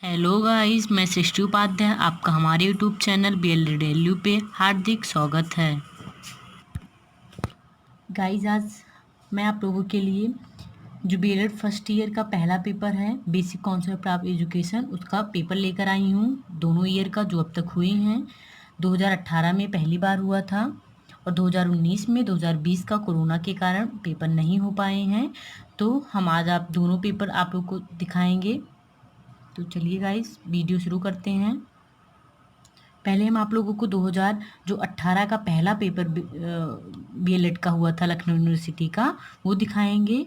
Hello guys, मैं सृष्टि उपाध्याय आपका हमारे यूट्यूब चैनल BLDLU पे हार्दिक स्वागत है। गाइस, आज मैं आप लोगों के लिए जो BLED फर्स्ट ईयर का पहला पेपर है बेसिक कॉन्सेप्ट ऑफ एजुकेशन, उसका पेपर लेकर आई हूँ। दोनों ईयर का जो अब तक हुए हैं, 2018 में पहली बार हुआ था और 2019 में 2020 का कोरोना के कारण पेपर नहीं हो पाए हैं। तो हम आज आप दोनों पेपर आप लोग को दिखाएंगे। तो चलिए गाइस, वीडियो शुरू करते हैं। पहले हम आप लोगों को 2018 का पहला पेपर BLED का हुआ था लखनऊ यूनिवर्सिटी का, वो दिखाएंगे।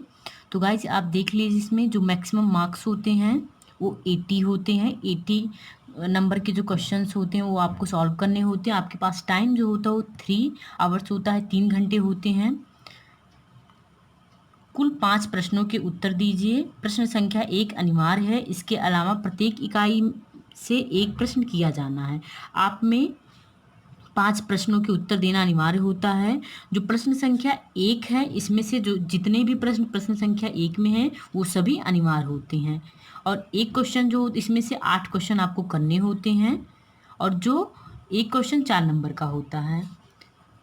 तो गाइस, आप देख लीजिए, इसमें जो मैक्सिमम मार्क्स होते हैं वो 80 होते हैं। 80 नंबर के जो क्वेश्चंस होते हैं वो आपको सॉल्व करने होते हैं। आपके पास टाइम जो होता है वो 3 आवर्स होता है, 3 घंटे होते हैं। कुल 5 प्रश्नों के उत्तर दीजिए। प्रश्न संख्या 1 अनिवार्य है। इसके अलावा प्रत्येक इकाई से एक प्रश्न किया जाना है। आप में 5 प्रश्नों के उत्तर देना अनिवार्य होता है। जो प्रश्न संख्या 1 है, इसमें से जो जितने भी प्रश्न संख्या 1 में हैं वो सभी अनिवार्य होते हैं। और एक क्वेश्चन जो इसमें से 8 क्वेश्चन आपको करने होते हैं और जो एक क्वेश्चन 4 नंबर का होता है।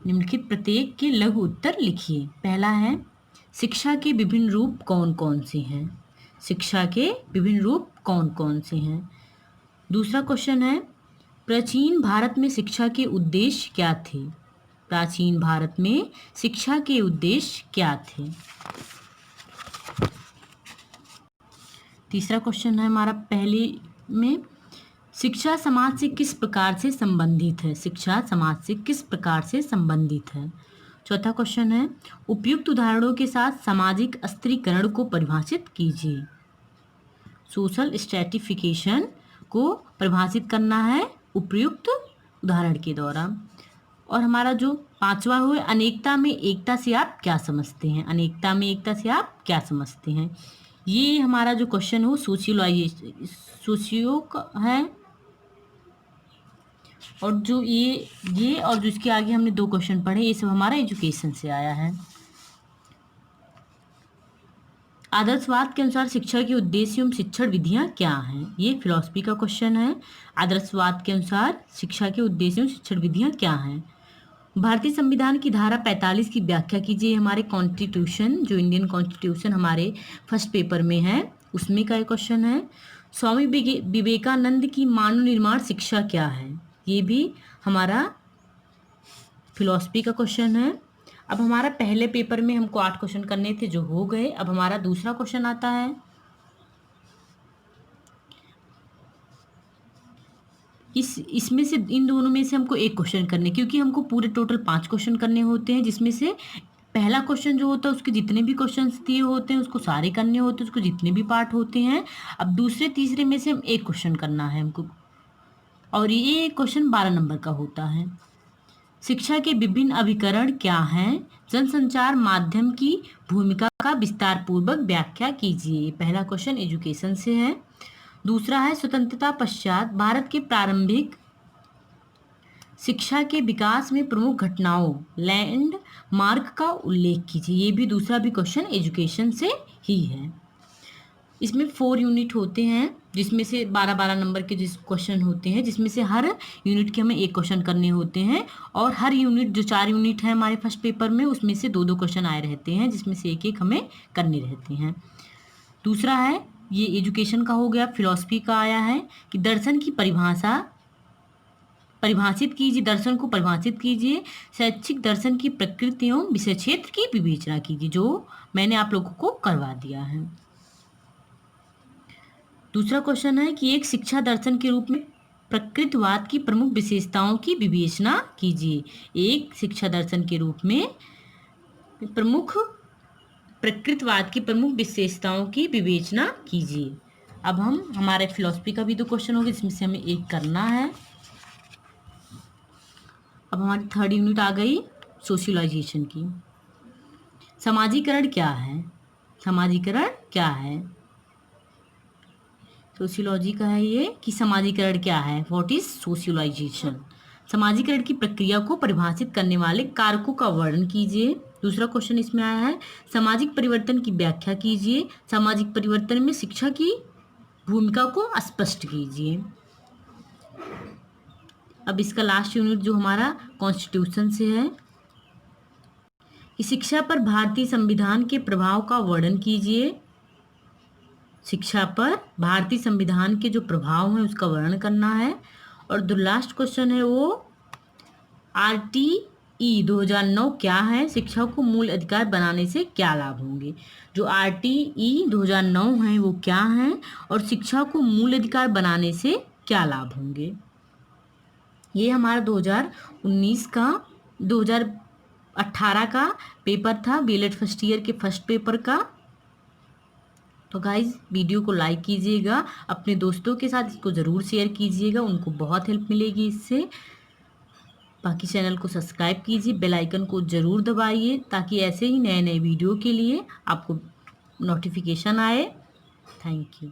निम्नलिखित प्रत्येक के लघु उत्तर लिखिए। पहला है, शिक्षा के विभिन्न रूप कौन कौन से हैं? शिक्षा के विभिन्न रूप कौन कौन से हैं? दूसरा क्वेश्चन है, प्राचीन भारत में शिक्षा के उद्देश्य क्या थे? प्राचीन भारत में शिक्षा के उद्देश्य क्या थे? तीसरा क्वेश्चन है हमारा पहले में, शिक्षा समाज से किस प्रकार से संबंधित है? शिक्षा समाज से किस प्रकार से संबंधित है? चौथा क्वेश्चन है, उपयुक्त उदाहरणों के साथ सामाजिक स्त्रीकरण को परिभाषित कीजिए। सोशल स्ट्रैटिफिकेशन को परिभाषित करना है उपयुक्त उदाहरण के द्वारा। और हमारा जो पांचवा हुआ, अनेकता में एकता से आप क्या समझते हैं? अनेकता में एकता से आप क्या समझते हैं? ये हमारा जो क्वेश्चन हो सोशियो का है। और जो ये और जो इसके आगे हमने 2 क्वेश्चन पढ़े, ये सब हमारा एजुकेशन से आया है। आदर्शवाद के अनुसार शिक्षा के उद्देश्य एवं शिक्षण विधियां क्या हैं? ये फिलॉसफी का क्वेश्चन है। आदर्शवाद के अनुसार शिक्षा के उद्देश्य एवं शिक्षण विधियां क्या हैं? भारतीय संविधान की धारा 45 की व्याख्या कीजिए। हमारे कॉन्स्टिट्यूशन, जो इंडियन कॉन्स्टिट्यूशन हमारे फर्स्ट पेपर में है, उसमें का क्वेश्चन है। स्वामी विवेकानंद की मानव निर्माण शिक्षा क्या है? ये भी हमारा फिलॉसफी का क्वेश्चन है। अब हमारा पहले पेपर में हमको 8 क्वेश्चन करने थे जो हो गए। अब हमारा दूसरा क्वेश्चन आता है, इसमें से इन दोनों में से हमको एक क्वेश्चन करने, क्योंकि हमको पूरे टोटल 5 क्वेश्चन करने होते हैं, जिसमें से पहला क्वेश्चन जो होता है उसके जितने भी क्वेश्चंस दिए होते हैं उसको सारे करने होते हैं, उसको जितने भी पार्ट होते हैं। अब दूसरे तीसरे में से हम एक क्वेश्चन करना है हमको, और ये क्वेश्चन 12 नंबर का होता है। शिक्षा के विभिन्न अभिकरण क्या हैं? जनसंचार माध्यम की भूमिका का विस्तार पूर्वक व्याख्या कीजिए। पहला क्वेश्चन एजुकेशन से है। दूसरा है, स्वतंत्रता पश्चात भारत के प्रारंभिक शिक्षा के विकास में प्रमुख घटनाओं लैंड मार्क का उल्लेख कीजिए। ये भी दूसरा भी क्वेश्चन एजुकेशन से ही है। इसमें 4 यूनिट होते हैं, जिसमें से 12-12 नंबर के जिस क्वेश्चन होते हैं, जिसमें से हर यूनिट के हमें एक क्वेश्चन करने होते हैं। और हर यूनिट, जो 4 यूनिट है हमारे फर्स्ट पेपर में, उसमें से 2-2 क्वेश्चन आए रहते हैं, जिसमें से एक एक हमें करने रहते हैं। दूसरा है, ये एजुकेशन का हो गया। फिलॉसफी का आया है कि दर्शन की परिभाषित कीजिए, दर्शन को परिभाषित कीजिए। शैक्षिक दर्शन की प्रकृति एवं विषय क्षेत्र की विवेचना कीजिए, जो मैंने आप लोगों को करवा दिया है। दूसरा क्वेश्चन है कि एक शिक्षा दर्शन के रूप में प्रकृतिवाद की प्रमुख विशेषताओं की विवेचना कीजिए। एक शिक्षा दर्शन के रूप में प्रकृतिवाद की प्रमुख विशेषताओं की विवेचना कीजिए। अब हम हमारे फिलॉसफी का भी 2 क्वेश्चन होंगे, जिसमें से हमें एक करना है। अब हमारी 3rd यूनिट आ गई सोशलाइजेशन की। समाजीकरण क्या है? समाजीकरण क्या है? सोशियोलॉजी का है ये कि समाजीकरण क्या है, व्हाट इज सोशलाइजेशन। समाजीकरण की प्रक्रिया को परिभाषित करने वाले कारकों का वर्णन कीजिए। दूसरा क्वेश्चन इसमें आया है, सामाजिक परिवर्तन की व्याख्या कीजिए। सामाजिक परिवर्तन में शिक्षा की भूमिका को स्पष्ट कीजिए। अब इसका लास्ट यूनिट जो हमारा कॉन्स्टिट्यूशन से है कि शिक्षा पर भारतीय संविधान के प्रभाव का वर्णन कीजिए। शिक्षा पर भारतीय संविधान के जो प्रभाव हैं उसका वर्णन करना है। और जो लास्ट क्वेश्चन है वो RTE 2009 क्या है, शिक्षा को मूल अधिकार बनाने से क्या लाभ होंगे। जो RTE 2009 है वो क्या है और शिक्षा को मूल अधिकार बनाने से क्या लाभ होंगे। ये हमारा 2018 का पेपर था, बीएलएड फर्स्ट ईयर के फर्स्ट पेपर का। तो गाइज वीडियो को लाइक कीजिएगा, अपने दोस्तों के साथ इसको ज़रूर शेयर कीजिएगा, उनको बहुत हेल्प मिलेगी इससे। बाकी चैनल को सब्सक्राइब कीजिए, बेल आइकन को ज़रूर दबाइए ताकि ऐसे ही नए नए वीडियो के लिए आपको नोटिफिकेशन आए। Thank you.